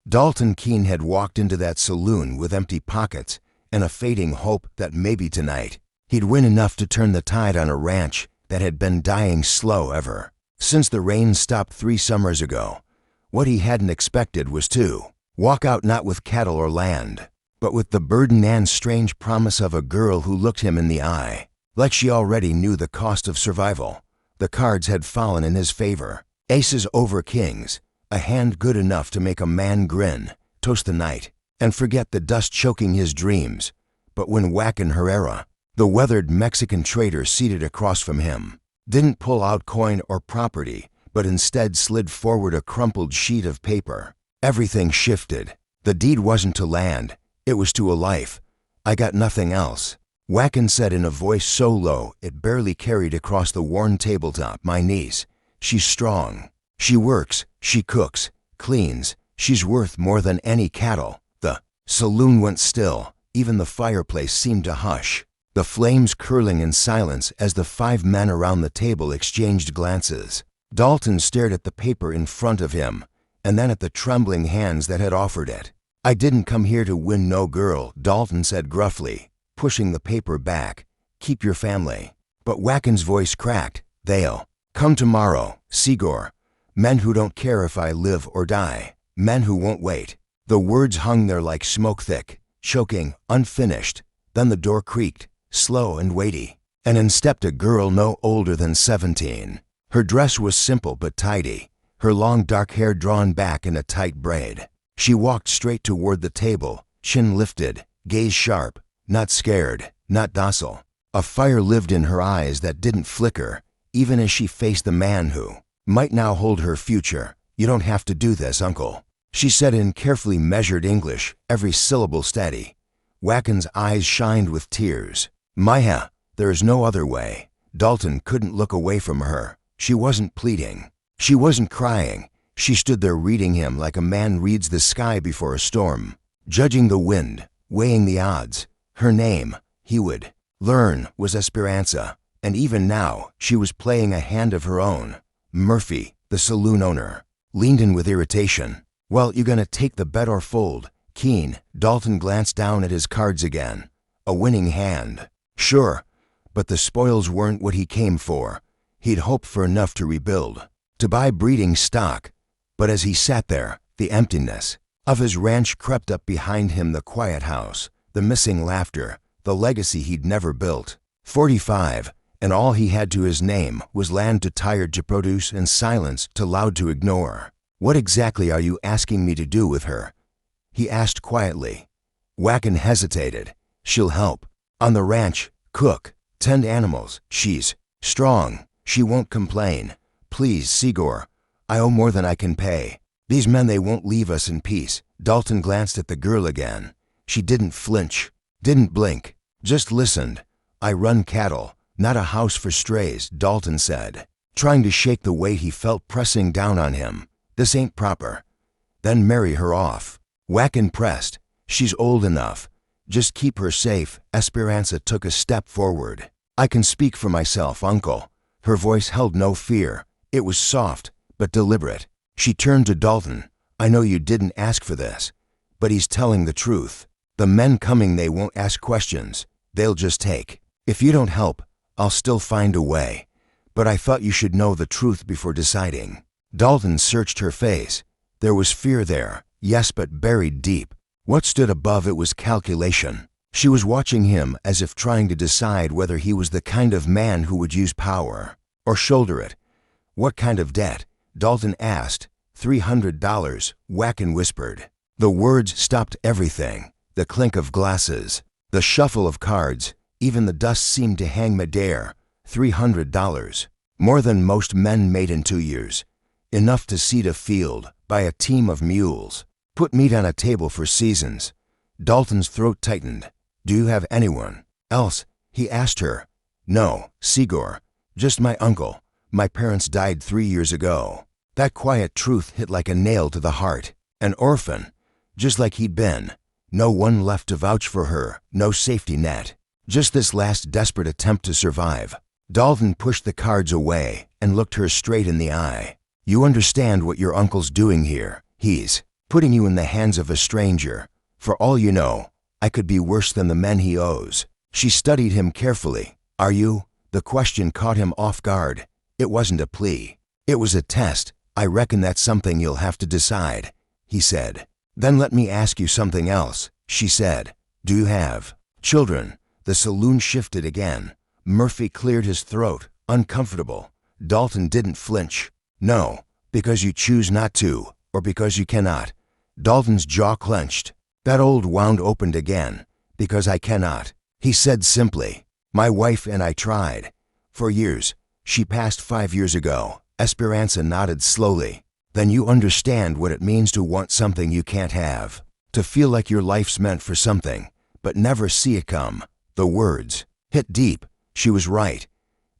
Dalton Keene had walked into that saloon with empty pockets and a fading hope that maybe tonight he'd win enough to turn the tide on a ranch that had been dying slow ever since the rain stopped 3 summers ago. What he hadn't expected was to walk out not with cattle or land, but with the burden and strange promise of a girl who looked him in the eye, like she already knew the cost of survival. The cards had fallen in his favor. Aces over kings, a hand good enough to make a man grin, toast the night, and forget the dust choking his dreams. But when Joaquin Herrera, the weathered Mexican trader seated across from him, didn't pull out coin or property, but instead slid forward a crumpled sheet of paper, everything shifted. The deed wasn't to land, it was to a life. "I got nothing else," Joaquin said in a voice so low it barely carried across the worn tabletop. "My niece, she's strong. She works, she cooks, cleans. She's worth more than any cattle." The saloon went still. Even the fireplace seemed to hush, the flames curling in silence as the 5 men around the table exchanged glances. Dalton stared at the paper in front of him, and then at the trembling hands that had offered it. "I didn't come here to win no girl," Dalton said gruffly, pushing the paper back. "Keep your family." But Joaquin's voice cracked. "They'll come tomorrow, Sigor. Men who don't care if I live or die. Men who won't wait." The words hung there like smoke thick, choking, unfinished. Then the door creaked, slow and weighty, and in stepped a girl no older than 17. Her dress was simple but tidy, her long dark hair drawn back in a tight braid. She walked straight toward the table, chin lifted, gaze sharp, not scared, not docile. A fire lived in her eyes that didn't flicker, even as she faced the man who might now hold her future. "You don't have to do this, Uncle," she said in carefully measured English, every syllable steady. Joaquin's eyes shined with tears. "Maya, there is no other way." Dalton couldn't look away from her. She wasn't pleading. She wasn't crying. She stood there reading him like a man reads the sky before a storm, judging the wind, weighing the odds. Her name, he would learn, was Esperanza, and even now she was playing a hand of her own. Murphy, the saloon owner, leaned in with irritation. "Well, you gonna take the bet or fold?" Keene, Dalton glanced down at his cards again. A winning hand. Sure, but the spoils weren't what he came for. He'd hoped for enough to rebuild, to buy breeding stock. But as he sat there, the emptiness of his ranch crept up behind him, the quiet house, the missing laughter, the legacy he'd never built. 45, and all he had to his name was land too tired to produce and silence too loud to ignore. "What exactly are you asking me to do with her?" he asked quietly. Joaquin hesitated. "She'll help. On the ranch, cook, tend animals. She's strong. She won't complain. Please, Sigor, I owe more than I can pay. These men, they won't leave us in peace." Dalton glanced at the girl again. She didn't flinch, didn't blink, just listened. "I run cattle, not a house for strays," Dalton said, trying to shake the weight he felt pressing down on him. "This ain't proper." "Then marry her off." Joaquin pressed. "She's old enough. Just keep her safe." Esperanza took a step forward. "I can speak for myself, Uncle." Her voice held no fear. It was soft, but deliberate. She turned to Dalton. "I know you didn't ask for this, but he's telling the truth. The men coming, they won't ask questions. They'll just take. If you don't help, I'll still find a way. But I thought you should know the truth before deciding." Dalton searched her face. There was fear there, yes, but buried deep. What stood above it was calculation. She was watching him as if trying to decide whether he was the kind of man who would use power or shoulder it. "What kind of debt?" Dalton asked. $300, Joaquin whispered. The words stopped everything. The clink of glasses, the shuffle of cards, even the dust seemed to hang midair. $300. More than most men made in 2 years. Enough to seed a field, buy a team of mules, put meat on a table for seasons. Dalton's throat tightened. "Do you have anyone else?" he asked her. "No, Sigor. Just my uncle. My parents died 3 years ago." That quiet truth hit like a nail to the heart. An orphan, just like he'd been. No one left to vouch for her, no safety net. Just this last desperate attempt to survive. Dalton pushed the cards away and looked her straight in the eye. "You understand what your uncle's doing here. He's putting you in the hands of a stranger. For all you know, I could be worse than the men he owes." She studied him carefully. "Are you?" The question caught him off guard. It wasn't a plea. It was a test. "I reckon that's something you'll have to decide," he said. "Then let me ask you something else," she said. "Do you have children?" The saloon shifted again. Murphy cleared his throat, uncomfortable. Dalton didn't flinch. "No, because you choose not to, or because you cannot." Dalton's jaw clenched. That old wound opened again. "Because I cannot," he said simply. "My wife and I tried. For years. She passed 5 years ago." Esperanza nodded slowly. "Then you understand what it means to want something you can't have. To feel like your life's meant for something, but never see it come." The words hit deep. She was right.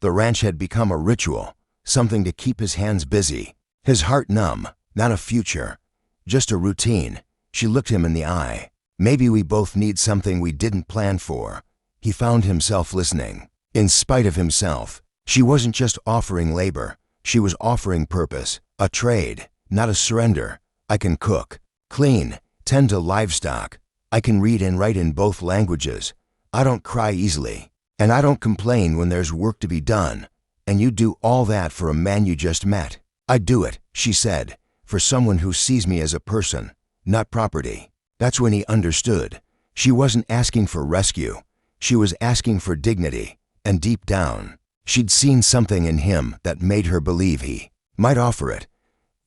The ranch had become a ritual, something to keep his hands busy, his heart numb. Not a future, just a routine. She looked him in the eye. "Maybe we both need something we didn't plan for." He found himself listening. In spite of himself, she wasn't just offering labor. She was offering purpose, a trade, not a surrender. "I can cook, clean, tend to livestock. I can read and write in both languages. I don't cry easily, and I don't complain when there's work to be done. And you do all that for a man you just met." "I'd do it," she said, "for someone who sees me as a person, not property." That's when he understood. She wasn't asking for rescue. She was asking for dignity, and deep down, she'd seen something in him that made her believe he might offer it.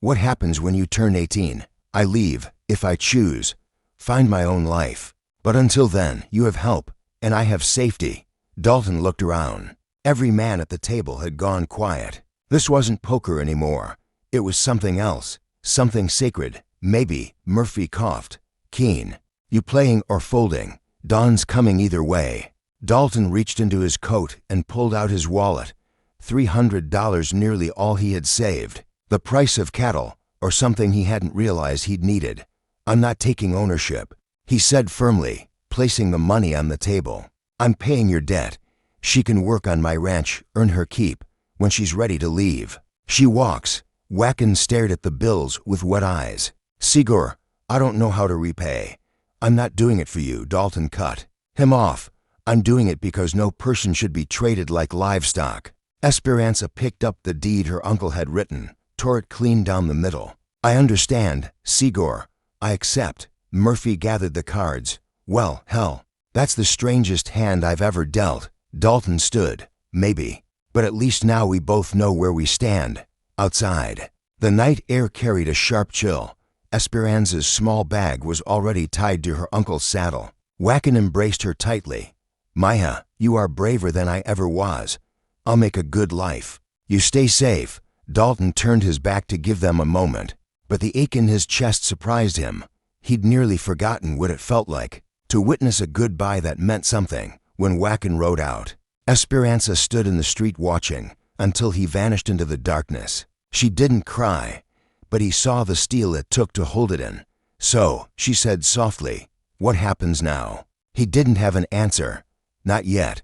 "What happens when you turn 18? I leave, if I choose, find my own life. But until then, you have help, and I have safety." Dalton looked around. Every man at the table had gone quiet. This wasn't poker anymore. It was something else, something sacred. "Maybe," Murphy coughed. "Keen. You playing or folding? Dawn's coming either way." Dalton reached into his coat and pulled out his wallet. $300, nearly all he had saved. The price of cattle, or something he hadn't realized he'd needed. "I'm not taking ownership," he said firmly, placing the money on the table. "I'm paying your debt. She can work on my ranch, earn her keep, when she's ready to leave. She walks." Wagon stared at the bills with wet eyes. "Sigor, I don't know how to repay." "I'm not doing it for you," Dalton cut him off. "I'm doing it because no person should be traded like livestock." Esperanza picked up the deed her uncle had written, tore it clean down the middle. "I understand, Sigor. I accept." Murphy gathered the cards. "Well, hell, that's the strangest hand I've ever dealt." Dalton stood. "Maybe. But at least now we both know where we stand." Outside, the night air carried a sharp chill. Esperanza's small bag was already tied to her uncle's saddle. Wagon embraced her tightly. "Maya, you are braver than I ever was. I'll make a good life. You stay safe." Dalton turned his back to give them a moment, but the ache in his chest surprised him. He'd nearly forgotten what it felt like to witness a goodbye that meant something. When Wagon rode out, Esperanza stood in the street watching until he vanished into the darkness. She didn't cry, but he saw the steel it took to hold it in. "So," she said softly, "what happens now?" He didn't have an answer. Not yet.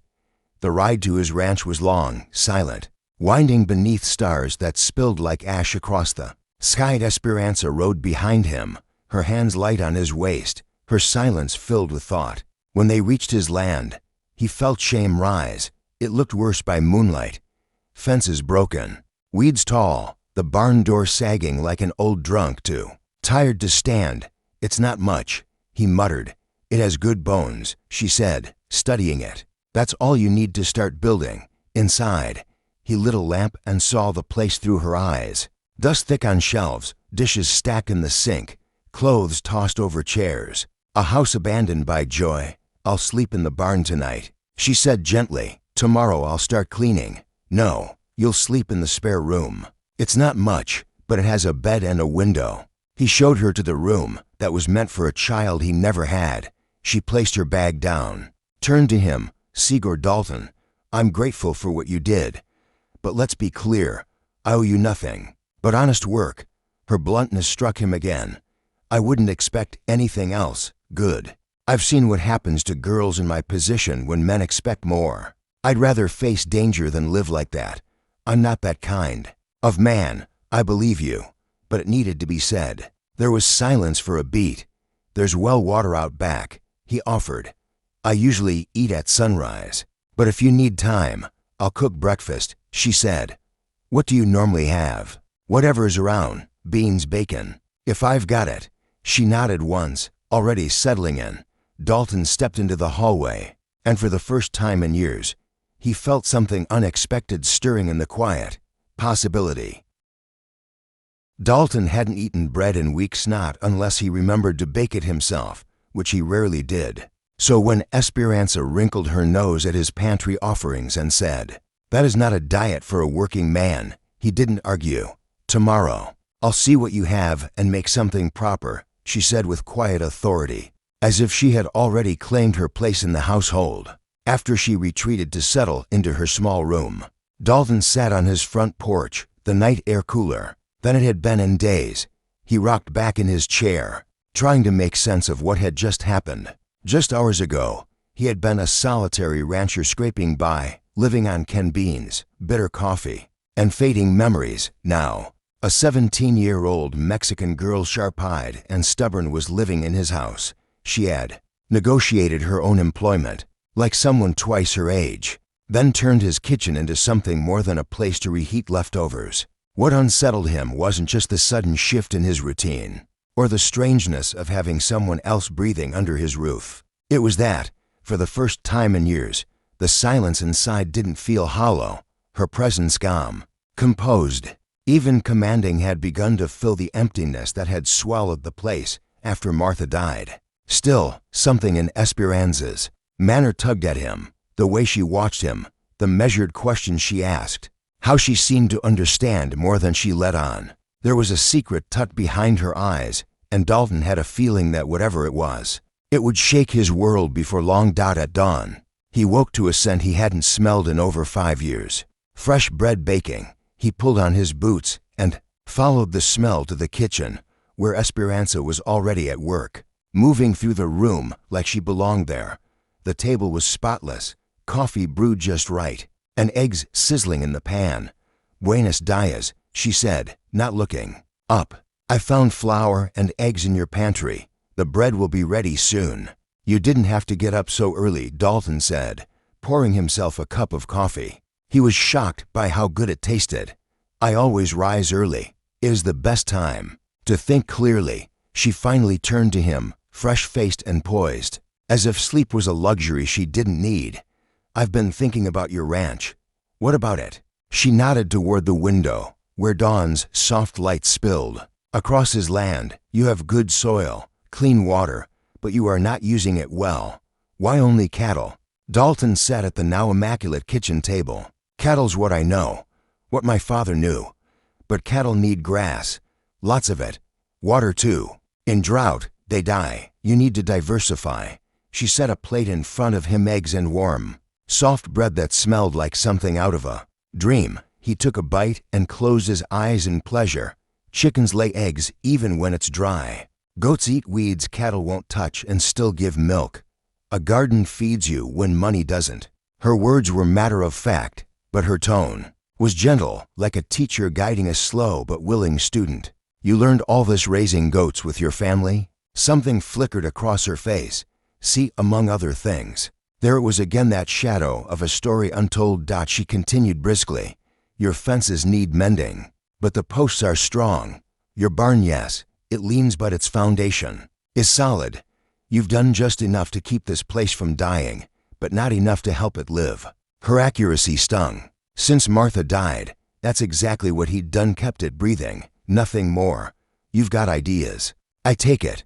The ride to his ranch was long, silent, winding beneath stars that spilled like ash across the sky. Esperanza rode behind him, her hands light on his waist, her silence filled with thought. When they reached his land, he felt shame rise. It looked worse by moonlight. Fences broken, weeds tall, the barn door sagging like an old drunk too tired to stand. "It's not much," he muttered. "It has good bones," she said, studying it. "That's all you need to start building." Inside, he lit a lamp and saw the place through her eyes. Dust thick on shelves, dishes stacked in the sink, clothes tossed over chairs. A house abandoned by joy. "I'll sleep in the barn tonight," she said gently. "Tomorrow I'll start cleaning." "No, you'll sleep in the spare room. It's not much, but it has a bed and a window." He showed her to the room that was meant for a child he never had. She placed her bag down, turned to him. "Sigor Dalton, I'm grateful for what you did. But let's be clear, I owe you nothing but honest work." Her bluntness struck him again. "I wouldn't expect anything else. Good. I've seen what happens to girls in my position when men expect more. I'd rather face danger than live like that. I'm not that kind of man." "I believe you, but it needed to be said." There was silence for a beat. "There's well water out back," he offered. "I usually eat at sunrise, but if you need time, I'll cook breakfast," she said. "What do you normally have?" "Whatever's around, beans, bacon. If I've got it." She nodded once, already settling in. Dalton stepped into the hallway, and for the first time in years, he felt something unexpected stirring in the quiet. Possibility. Dalton hadn't eaten bread in weeks, not unless he remembered to bake it himself, which he rarely did. So when Esperanza wrinkled her nose at his pantry offerings and said, "That is not a diet for a working man," he didn't argue. "Tomorrow, I'll see what you have and make something proper," she said with quiet authority, as if she had already claimed her place in the household. After she retreated to settle into her small room, Dalton sat on his front porch, the night air cooler than it had been in days. He rocked back in his chair, trying to make sense of what had just happened. Just hours ago, he had been a solitary rancher scraping by, living on canned beans, bitter coffee, and fading memories. Now, a 17-year-old Mexican girl, sharp-eyed and stubborn, was living in his house. She had negotiated her own employment, like someone twice her age, then turned his kitchen into something more than a place to reheat leftovers. What unsettled him wasn't just the sudden shift in his routine, or the strangeness of having someone else breathing under his roof. It was that, for the first time in years, the silence inside didn't feel hollow, her presence calm, composed, even commanding, had begun to fill the emptiness that had swallowed the place after Martha died. Still, something in Esperanza's manner tugged at him, the way she watched him, the measured questions she asked, how she seemed to understand more than she let on. There was a secret tucked behind her eyes, and Dalton had a feeling that whatever it was, it would shake his world before long. At dawn, he woke to a scent he hadn't smelled in over 5 years. Fresh bread baking. He pulled on his boots and followed the smell to the kitchen, where Esperanza was already at work, moving through the room like she belonged there. The table was spotless, coffee brewed just right, and eggs sizzling in the pan. "Buenos dias," she said, not looking up. "I found flour and eggs in your pantry. The bread will be ready soon." "You didn't have to get up so early," Dalton said, pouring himself a cup of coffee. He was shocked by how good it tasted. "I always rise early. It is the best time to think clearly." She finally turned to him, fresh-faced and poised, as if sleep was a luxury she didn't need. "I've been thinking about your ranch." "What about it?" She nodded toward the window, where dawn's soft light spilled. "Across his land, you have good soil, clean water, but you are not using it well." "Why only cattle?" Dalton sat at the now immaculate kitchen table. "Cattle's what I know, what my father knew. But cattle need grass, lots of it. Water too. In drought, they die. You need to diversify." She set a plate in front of him, eggs and warm, soft bread that smelled like something out of a dream. He took a bite and closed his eyes in pleasure. "Chickens lay eggs even when it's dry. Goats eat weeds cattle won't touch and still give milk. A garden feeds you when money doesn't." Her words were matter of fact, but her tone was gentle, like a teacher guiding a slow but willing student. "You learned all this raising goats with your family?" Something flickered across her face. "See, among other things." There it was again, that shadow of a story untold. She continued briskly, "Your fences need mending, but the posts are strong. Your barn, yes, it leans, but its foundation is solid. You've done just enough to keep this place from dying, but not enough to help it live." Her accuracy stung. Since Martha died, that's exactly what he'd done, kept it breathing, nothing more. "You've got ideas." "I take it.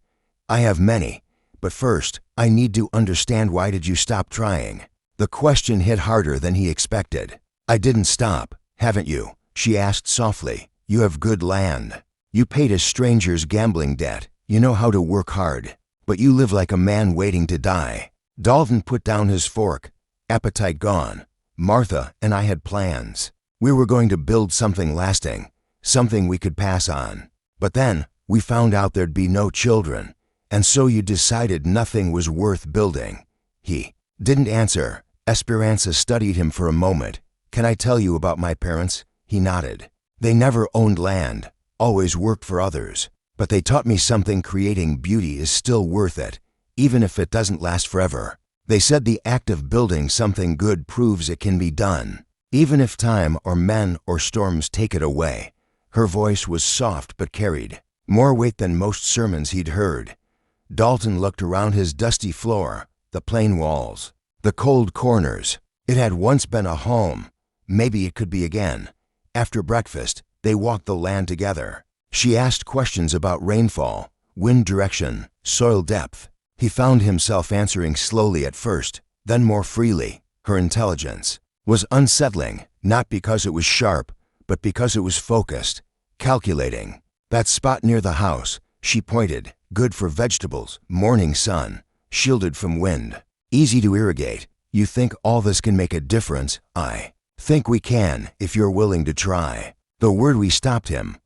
I have many. But first, I need to understand, why did you stop trying?" The question hit harder than he expected. "I didn't stop, haven't you?" she asked softly. "You have good land. You paid a stranger's gambling debt. You know how to work hard. But you live like a man waiting to die." Dalton put down his fork, appetite gone. "Martha and I had plans. We were going to build something lasting, something we could pass on. But then, we found out there'd be no children. And so you decided nothing was worth building." He didn't answer. Esperanza studied him for a moment. "Can I tell you about my parents?" He nodded. "They never owned land, always worked for others. but they taught me something: creating beauty is still worth it, even if it doesn't last forever. They said the act of building something good proves it can be done, even if time or men or storms take it away. Her voice was soft but carried more weight than most sermons he'd heard. Dalton looked around his dusty floor, the plain walls, the cold corners. It had once been a home. Maybe it could be again. After breakfast, they walked the land together. She asked questions about rainfall, wind direction, soil depth. He found himself answering slowly at first, then more freely. Her intelligence was unsettling, not because it was sharp, but because it was focused, calculating. That spot near the house, she pointed, good for vegetables, morning sun, shielded from wind, easy to irrigate. You think all this can make a difference? I think we can, if you're willing to try. The word we stopped him.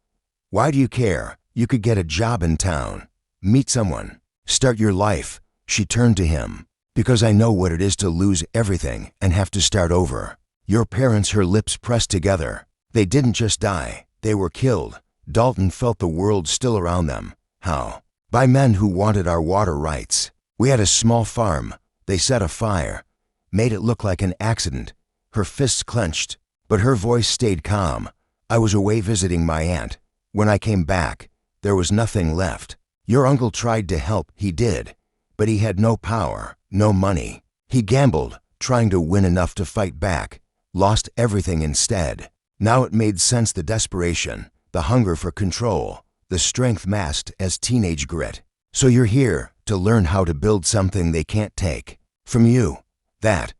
Why do you care? You could get a job in town, meet someone, start your life. She turned to him. Because I know what it is to lose everything and have to start over. Your parents, her lips pressed together. They didn't just die, they were killed. Dalton felt the world still around them. How? By men who wanted our water rights. We had a small farm. They set a fire, made it look like an accident. Her fists clenched, but her voice stayed calm. I was away visiting my aunt. When I came back, there was nothing left. Your uncle tried to help, he did, but he had no power, no money. He gambled, trying to win enough to fight back, lost everything instead. Now it made sense: the desperation, the hunger for control, the strength masked as teenage grit. So you're here to learn how to build something they can't take from you. That,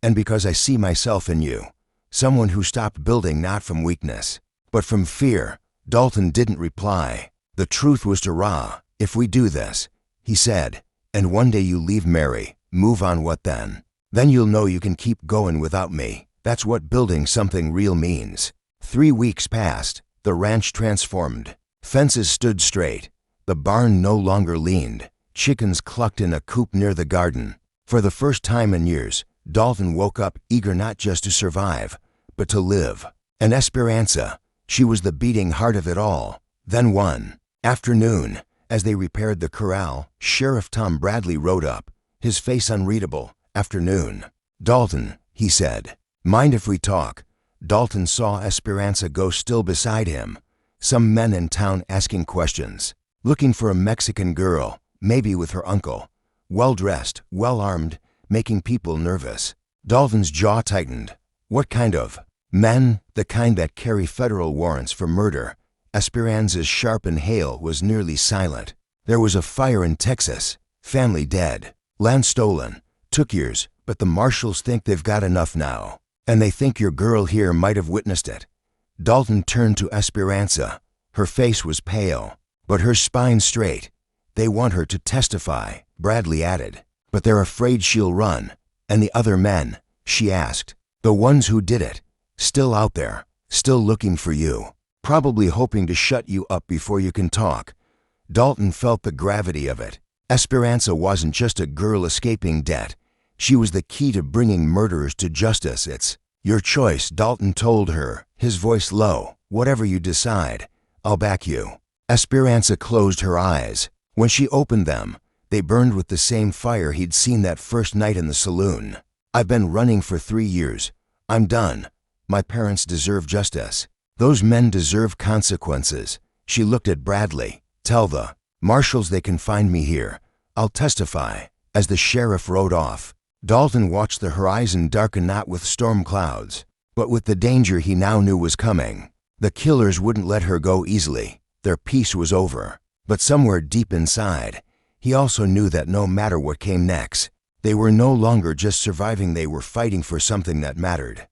and because I see myself in you, someone who stopped building not from weakness, but from fear. Dalton didn't reply. The truth was to Ra. If we do this, he said, and one day you leave Mary, move on, what then? Then you'll know you can keep going without me. That's what building something real means. 3 weeks passed. The ranch transformed. Fences stood straight. The barn no longer leaned. Chickens clucked in a coop near the garden. For the first time in years, Dalton woke up eager not just to survive, but to live. And Esperanza, she was the beating heart of it all. Then one afternoon, as they repaired the corral, Sheriff Tom Bradley rode up, his face unreadable. Afternoon. Dalton, he said, mind if we talk? Dalton saw Esperanza go still beside him. Some men in town asking questions, looking for a Mexican girl, maybe with her uncle. Well-dressed, well-armed, making people nervous. Dalton's jaw tightened. What kind of men? The kind that carry federal warrants for murder. Esperanza's sharp inhale was nearly silent. There was a fire in Texas. Family dead. Land stolen. Took years, but the marshals think they've got enough now. And they think your girl here might have witnessed it. Dalton turned to Esperanza. Her face was pale, but her spine straight. They want her to testify, Bradley added. But they're afraid she'll run. And the other men? She asked. The ones who did it. Still out there. Still looking for you. Probably hoping to shut you up before you can talk. Dalton felt the gravity of it. Esperanza wasn't just a girl escaping debt. She was the key to bringing murderers to justice. It's your choice, Dalton told her, his voice low. Whatever you decide, I'll back you. Esperanza closed her eyes. When she opened them, they burned with the same fire he'd seen that first night in the saloon. I've been running for 3 years. I'm done. My parents deserve justice. Those men deserve consequences. She looked at Bradley. Tell the marshals they can find me here. I'll testify. As the sheriff rode off, Dalton watched the horizon darken, not with storm clouds, but with the danger he now knew was coming. The killers wouldn't let her go easily. Their peace was over. But somewhere deep inside, he also knew that no matter what came next, they were no longer just surviving, they were fighting for something that mattered.